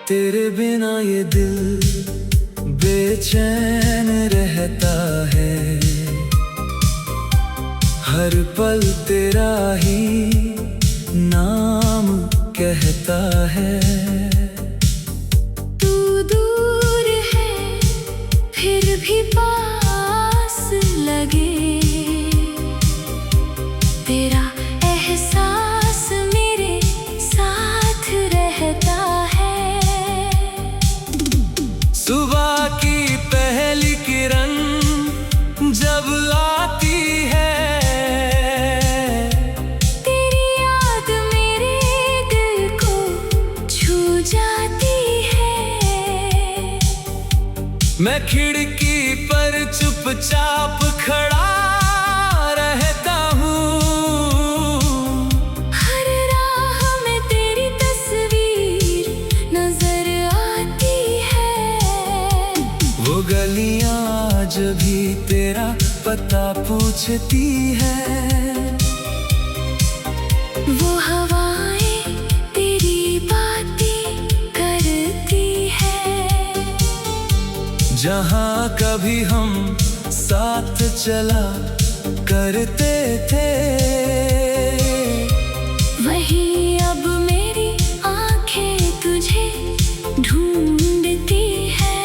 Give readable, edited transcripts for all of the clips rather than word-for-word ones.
तेरे बिना ये दिल बेचैन रहता है, हर पल तेरा ही नाम कहता है। तू दूर है फिर भी पास लगे, तेरा एहसास मेरे साथ रहता है। सुबह की पहली किरण जब आती है, तेरी याद मेरे दिल को छू जाती है। मैं खिड़की पर चुपचाप खड़ा रहता हूँ, हर राह में तेरी तस्वीर नजर आती है। वो गलियां आज भी तेरा पता पूछती है। वो हवाएं तेरी बातें करती है। जहाँ कभी हम साथ चला करते थे, वहीं अब मेरी आंखें तुझे ढूंढती है।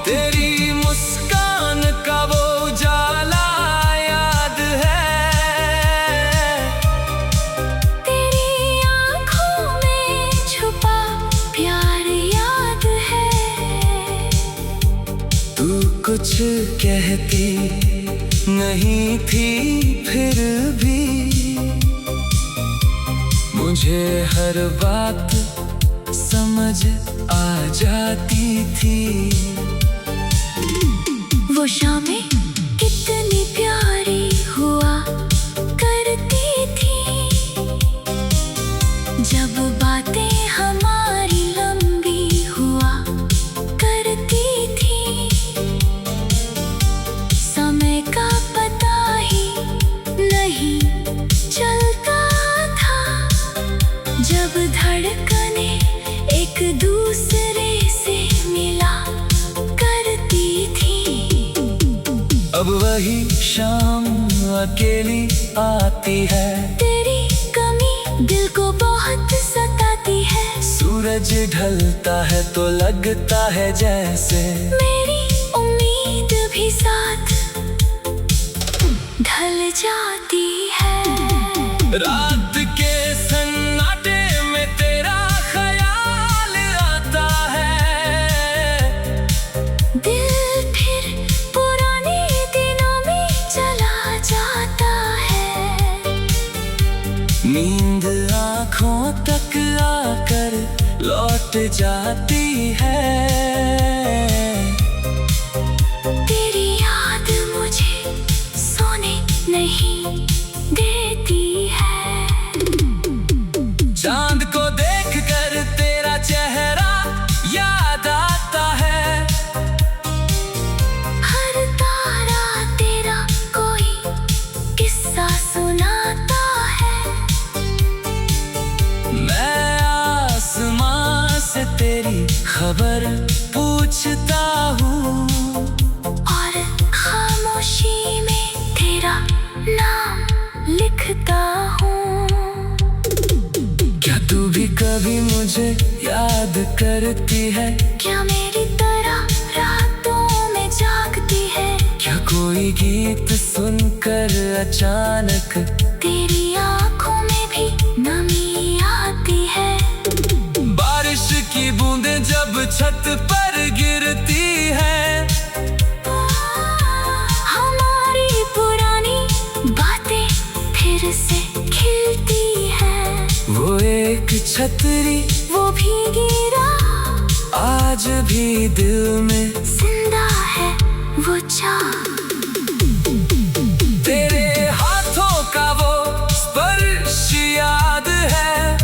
तेरी मुस्कान का वो उजाला याद है, तेरी आंखों में छुपा प्यार याद है। तू कुछ कहती नहीं थी फिर भी मुझे हर बात समझ आ जाती थी। वो शामें कितनी प्यारी हुआ करती थी, जब बातें हमारी लंबी हुआ करती थी। समय का पता ही नहीं चलता था, जब धड़कने एक दूसरे से मिला करती थी। अब वही शाम अकेली आती है, तेरी कमी दिल को बहुत सताती है। सूरज ढलता है तो लगता है जैसे मेरी उम्मीद भी साथ ढल जाती है। रात के सन्नाटे में तेरा ख्याल आता है, दिल फिर पुराने दिनों में चला जाता है। नींद आँखों तक आकर लौट जाती है। तेरी याद मुझे सोने नहीं देती है। चांद को देखकर तेरा चेहरा याद आता है, हर तारा तेरा कोई किस्सा सुनाता है। मैं आसमां से तेरी खबर पूछता हूँ, और खामोशी में तेरा नाम लिखता हूँ। क्या तू भी कभी मुझे याद करती है? क्या मेरी तरह रातों में जागती है? क्या कोई गीत सुनकर अचानक तेरी आंखों में भी नमी आती है। बारिश की बूंदें जब छत पर गिरती है, हमारी पुरानी बातें फिर से खिलती है। वो एक छतरी वो भीगी राह आज भी दिल में जिंदा है वो चाह। तेरे हाथों का वो स्पर्श याद है,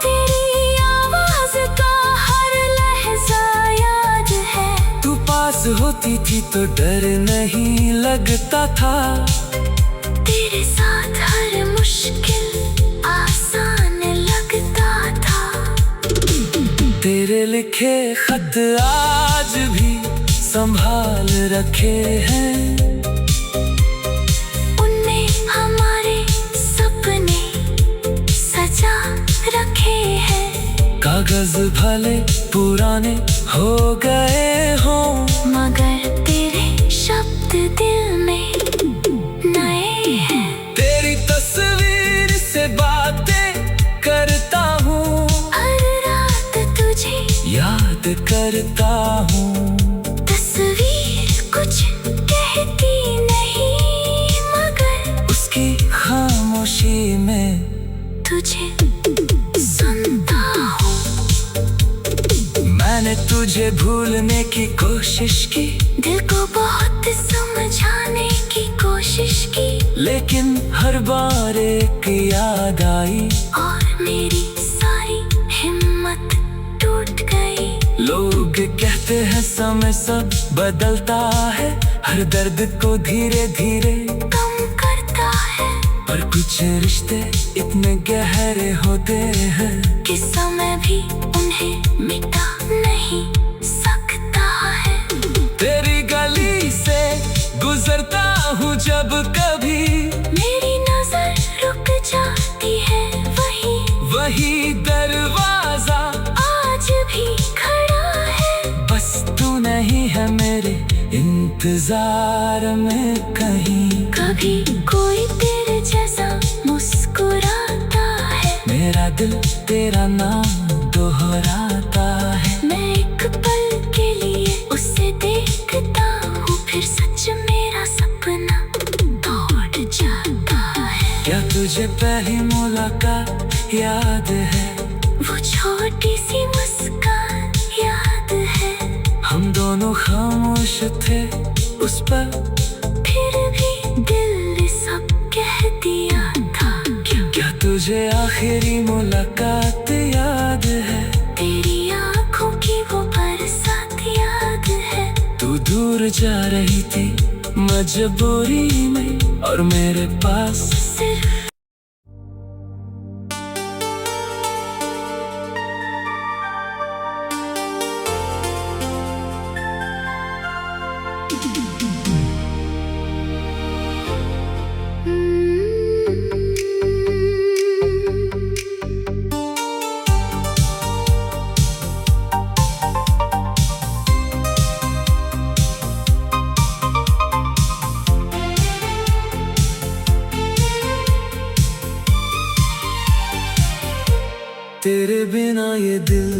तेरी आवाज का हर लहजा याद है। तू पास होती थी तो डर नहीं लगता था, तेरे साथ हर मुश्किल आसान लगता था। तेरे लिखे खत आज भी संभाल रखे हैं। उनमें हमारे सपने सजा रखे हैं। कागज भले पुराने हो गए हों, मगर तेरे शब्द दिल में नए हैं। तेरी तस्वीर से बातें करता हूँ, हर रात तुझे याद करता हूँ। तस्वीर कुछ कहती नहीं, मगर उसकी खामोशी में तुझे सुनता हूँ। मैंने तुझे भूलने की कोशिश की, दिल को बहुत समझाने की कोशिश की, लेकिन हर बार एक याद आई और मेरी सारी हिम्मत टूट गई। लोग कहते हैं समय सब बदलता है, हर दर्द को धीरे धीरे कम करता है, पर कुछ रिश्ते इतने गहरे होते हैं कि समय भी उन्हें मिटा नहीं सकता है। तेरी गली से गुजरता हूँ जब कभी, मेरी नजर रुक जाती है, वही दरवाजा आज भी खड़ा है। बस तू नहीं है मेरे इंतजार में कहीं। कभी कोई तेरे जैसा मुस्कुराता है, मेरा दिल तेरा नाम दोहराता है। मैं एक पल के लिए उसे देखता हूँ, फिर सच मेरा सपना टूट जाता है। क्या तुझे पहली मुलाकात याद है? वो छोटी सी मुस्कान याद है। हम दोनों खामोश थे उस पर, फिर भी दिल ने सब कह दिया था। क्या तुझे आखिरी मुलाकात याद है? तेरी आंखों की वो बरसात याद है। तू दूर जा रही थी मजबूरी में, और मेरे पास सिर्फ तेरे बिना ये दिल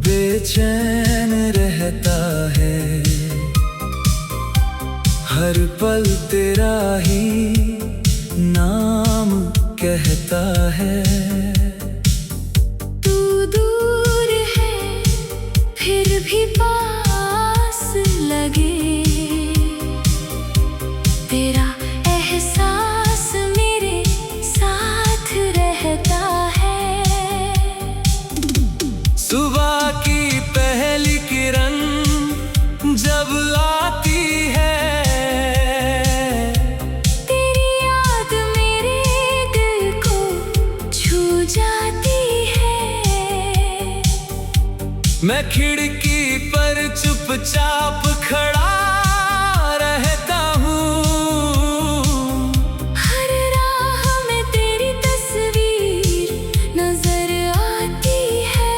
बेचैन रहता है। हर पल तेरा ही नाम कहता है। तू दूर है फिर भी पास लगे, तेरा एहसास मेरे साथ रहता है। सुबह की पहली किरण जब आती है, तेरी याद मेरे दिल को छू जाती है। मैं खिड़की पर चुपचाप खड़ा रहता हूँ। हर राह में तेरी तस्वीर नजर आती है।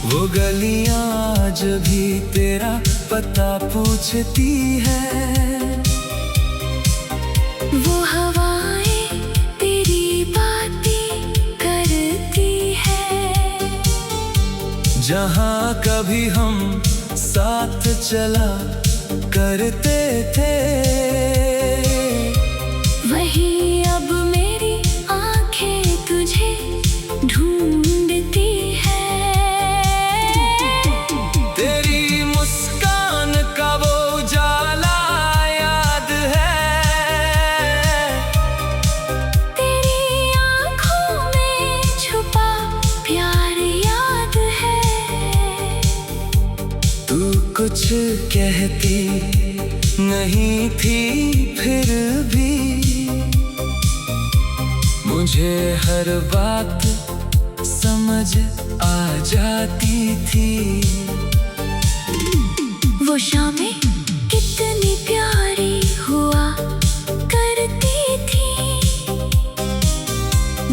वो गलियां आज भी तेरा पता पूछती है। वो हवाएं तेरी बातें करती है। जहाँ कभी हम साथ चला करते थे, वही अब मेरी आंखें तुझे ढूंढती है। तेरी मुस्कान का वो उजाला याद है। तेरी आंखों में छुपा प्यार याद है। तू कुछ कहती नहीं थी, फिर भी मुझे हर बात समझ आ जाती थी। वो शामें कितनी प्यारी हुआ करती थी,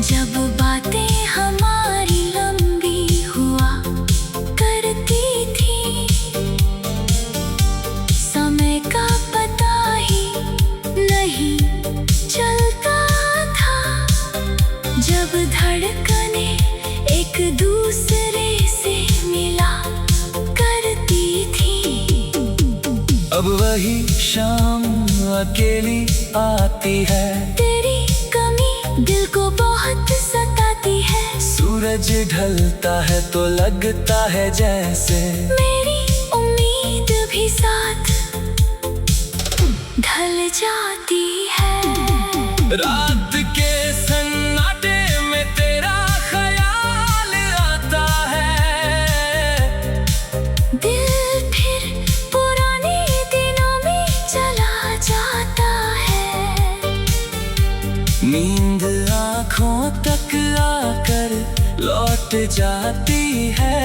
जब बातें हमारी लंबी हुआ करती थी। समय का पता ही नहीं चलता था, जब धड़कने एक दूसरे से मिला करती थी। अब वही शाम अकेली आती है, तेरी कमी दिल को बहुत सताती है। सूरज ढलता है तो लगता है जैसे मेरी उम्मीद भी साथ ढल जाती है। रात के सन्नाटे में तेरा ख्याल आता है, दिल फिर पुराने दिनों में चला जाता है। नींद आँखों तक आकर लौट जाती है।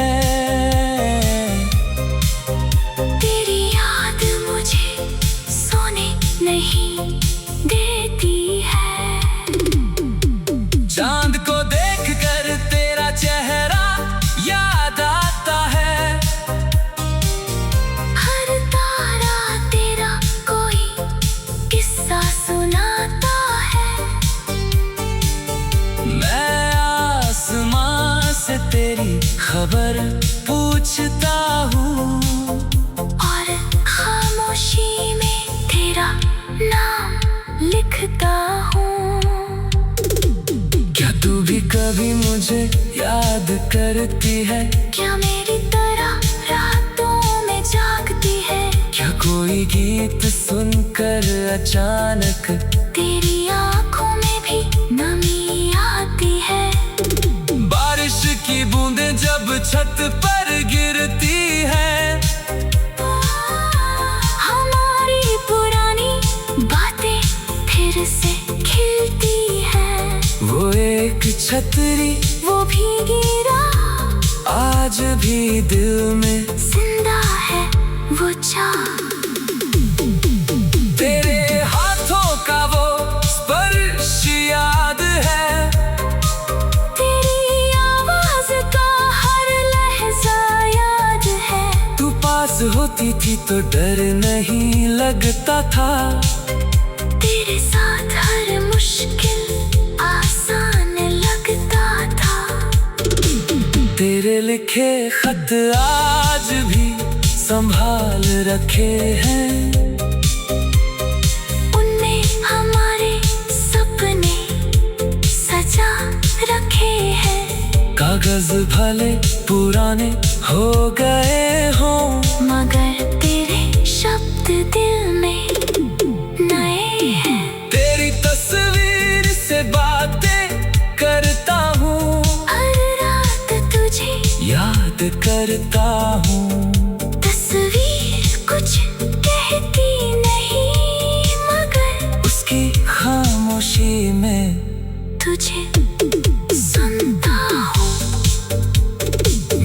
तेरी याद मुझे सोने नहीं देती है। चांद को देखकर तेरा चेहरा याद आता है, हर तारा तेरा कोई किस्सा सुनाता है। मैं आसमां से तेरी खबर पूछता हूँ, और खामोशी में तेरा नाम लिखता हूँ। क्या तू भी कभी मुझे याद करती है? क्या मेरी तरह रातों में जागती है? क्या कोई गीत सुनकर अचानक तेरी आंखों में भी नमी आती है। बारिश की बूंदें जब छत पर गिरती है, हमारी पुरानी बातें फिर से खिलती है। वो एक छतरी वो भीगी राह आज भी दिल में जिंदा है, वो चाह। तेरे हाथों का वो स्पर्श याद है, तेरी आवाज का हर लहजा याद है। तू पास होती थी तो डर नहीं लगता था। तेरे साथ हर मुश्किल आसान लगता था। तेरे लिखे खत आज भी संभाल रखे हैं, उनमें हमारे सपने सजा रखे हैं। कागज भले पुराने हो गए हों, मगर तेरे शब्द दिल में नए हैं। तेरी तस्वीर से बातें करता हूँ, हर रात तुझे याद करता हूँ। तस्वीर कुछ कहती नहीं, मगर उसकी खामोशी में तुझे सुनता हूँ।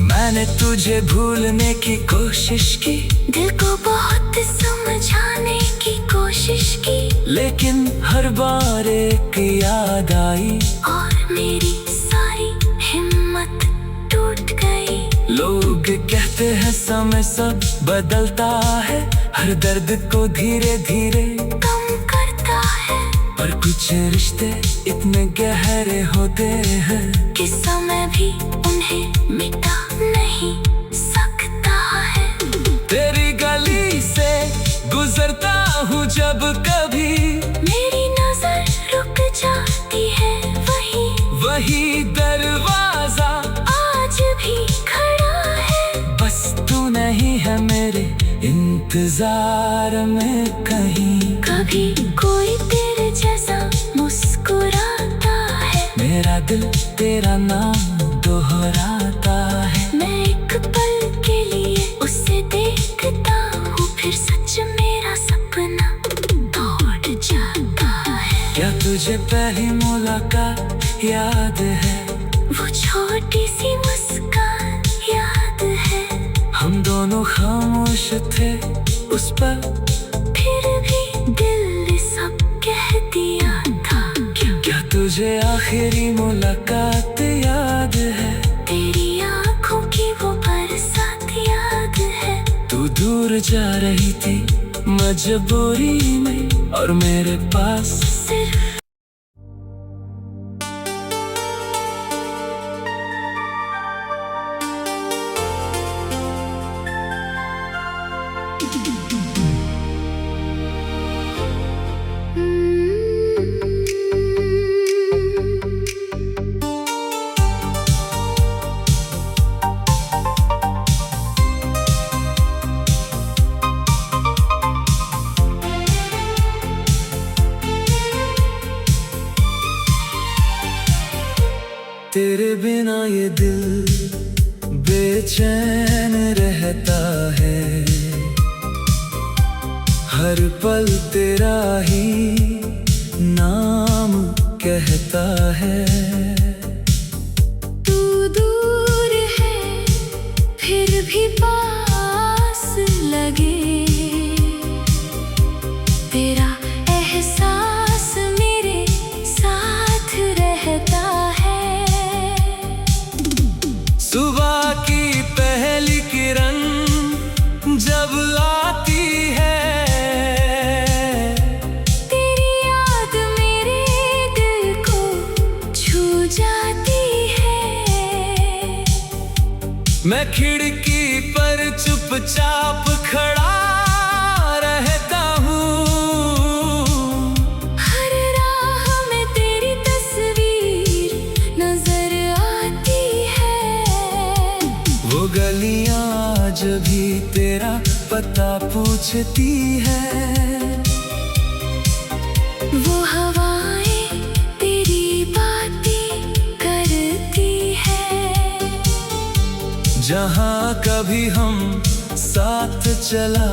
मैंने तुझे भूलने की कोशिश की, दिल को बहुत समझाने की कोशिश की, लेकिन हर बार एक याद आई, और मेरी सारी हिम्मत टूट गई। लोग कहते हैं समय सब बदलता है, हर दर्द को धीरे धीरे कम करता है, पर कुछ रिश्ते इतने गहरे होते हैं कि समय भी उन्हें मिटा नहीं सकता है। तेरी गली से गुजरता हूँ जब कभी, मेरी नजर रुक जाती है वही दरवाजा आज भी खड़ा है। बस तू नहीं है मेरे इंतजार में कहीं। कभी कोई तेरे जैसा मुस्कुराता है, मेरा दिल तेरा नाम दोहराता है। मैं एक पल के लिए उसे देखता हूँ, फिर सच मेरा सपना दौड़ जाता है। क्या तुझे पहली मुलाकात याद है? वो छोटी सी मुस्कान याद है, हम दोनों खामोश थे उस पर, फिर भी दिल ने सब कह दिया था। क्या तुझे आखिरी मुलाकात याद है? तेरी आंखों की वो बरसात याद है। तू दूर जा रही थी मजबूरी में, और मेरे पास सिर्फ तेरे बिना ये दिल बेचैन रहता है, हर पल तेरा ही नाम कहता है। तू दूर है फिर भी पास लगे, तेरा एहसास मेरे साथ रहता है। सुबह की पहली किरण जब आती है, तेरी याद मेरे दिल को छू जाती है। मैं खिड़की पर चुपचाप खड़ा रहता हूँ, हर राह में तेरी तस्वीर नजर आती है। वो गलियां आज भी तेरा पता पूछती है। वो हवाएं तेरी बातें करती है। जहाँ कभी हम साथ चला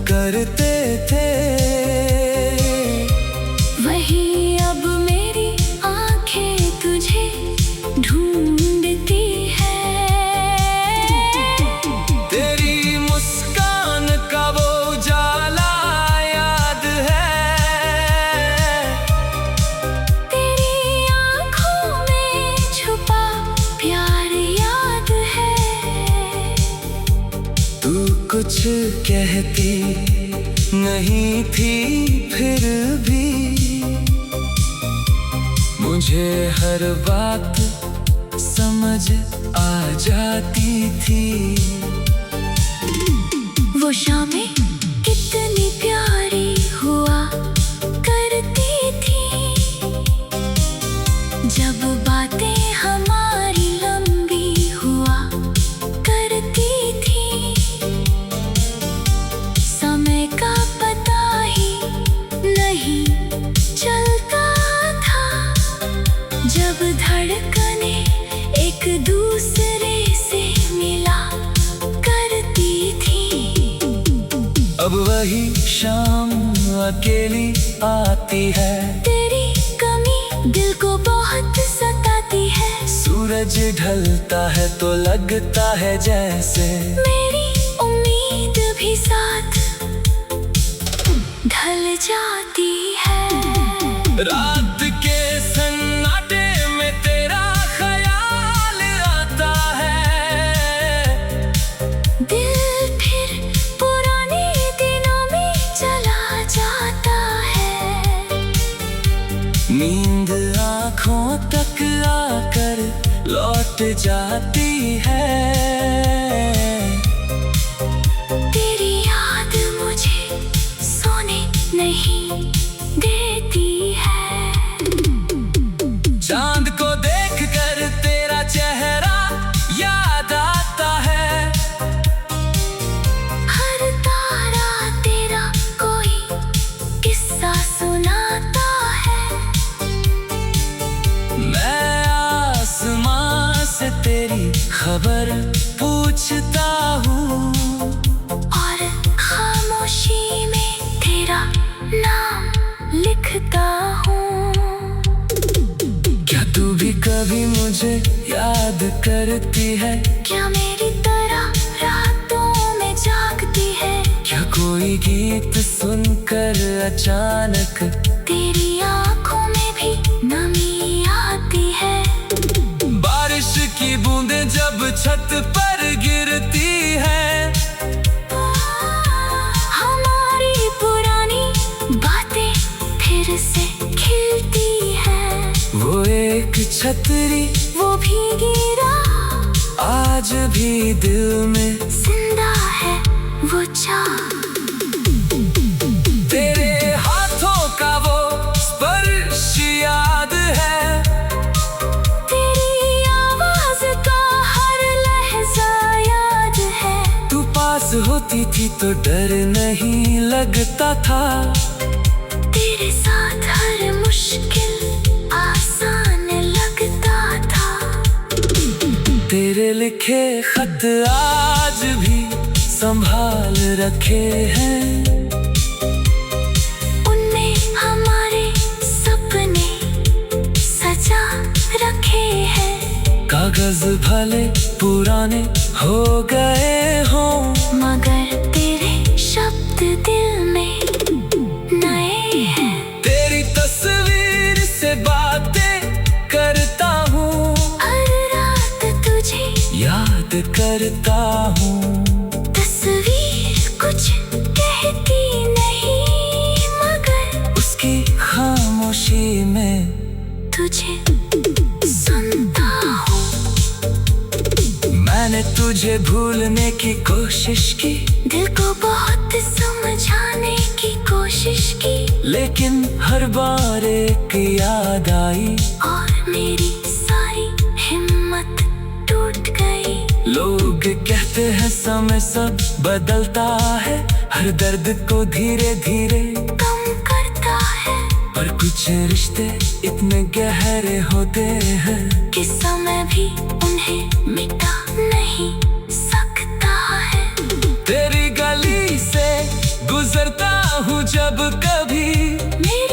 करते थे, वही अब मेरी आंखें तुझे ढूंढती है। तेरी मुस्कान का वो उजाला याद है, तेरी आंखों में छुपा प्यार याद है। तू कुछ कहती नहीं थी फिर भी मुझे हर बात समझ आ जाती थी। वो शामें कितनी प्यारी हुआ करती थी, जब बातें हमारी लंबी हुआ करती थी। समय का पता ही नहीं चलता था, जब धड़कने एक दूसरे से मिला करती थी। अब वही शाम अकेली आती है, तेरी कमी दिल को बहुत सताती है। सूरज ढलता है तो लगता है जैसे मेरी उम्मीद भी साथ ढल जाती है। रात के सन्नाटे में तेरा ख्याल आता है, दिल फिर पुराने दिनों में चला जाता है। नींद आँखों तक आकर लौट जाती है। तेरी याद मुझे सोने नहीं देती है। चांद को देखकर तेरा चेहरा याद आता है, हर तारा तेरा कोई किस्सा सुनाता है। मैं आसमां से तेरी खबर पूछता हूँ, और खामोशी में तेरा नाम लिखता हूँ। क्या तू भी कभी मुझे याद करती है? क्या मेरी तरह रातों में जागती है? क्या कोई गीत सुनकर अचानक तेरी आंखों में भी नमी आती है? बारिश की बूंदें जब छत पर गिरती है, हमारी पुरानी बातें फिर से खिलती है। वो एक छतरी वो भीगी राह आज भी दिल में जिंदा है वो चाह। तेरे हाथों का वो स्पर्श याद है, तेरी आवाज का हर लहजा याद है। तू पास होती थी तो डर नहीं लगता था। तेरे साथ हर मुश्किल आसान लगता था। तेरे लिखे खत आज भी संभाल रखे हैं, उनमें हमारे सपने सजा रखे हैं। कागज भले पुराने हो गए हों, मगर तेरे शब्द दिल में नए हैं। तेरी तस्वीर से बातें करता हूँ, हर रात तुझे याद करता हूँ। तस्वीर कुछ कहती नहीं, मगर उसकी खामोशी में तुझे सुनता हूँ। मैंने तुझे भूलने की कोशिश की, दिल को बहुत समझाने की कोशिश की, लेकिन हर बार एक याद आई और मेरी सारी हिम्मत टूट गई। लोग कहते हैं समय सब बदलता है, हर दर्द को धीरे धीरे कम करता है, पर कुछ रिश्ते इतने गहरे होते हैं कि समय भी उन्हें मिटा नहीं सकता है। तेरी गली से गुजरता हूँ जब कभी, मेरे